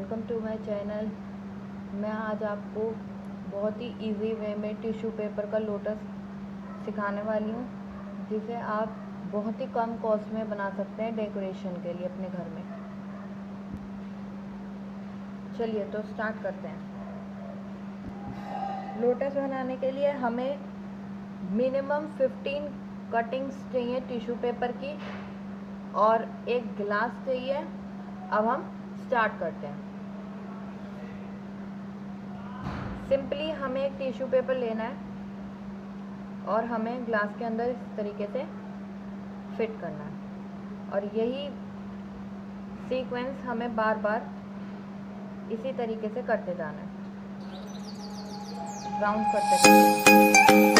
Welcome to my channel. मैं आज आपको बहुत ही इजी वे में टिश्यू पेपर का लोटस सिखाने वाली हूँ, जिसे आप बहुत ही कम कॉस्ट में बना सकते हैं डेकोरेशन के लिए अपने घर में। चलिए तो स्टार्ट करते हैं। लोटस बनाने के लिए हमें मिनिमम 15 कटिंग्स चाहिए टिश्यू पेपर की और एक गिलास चाहिए। अब हम स्टार्ट करते हैं। सिंपली हमें एक टिश्यू पेपर लेना है और हमें ग्लास के अंदर इस तरीके से फिट करना है, और यही सीक्वेंस हमें बार बार इसी तरीके से करते जाना है, राउंड करते जाना है।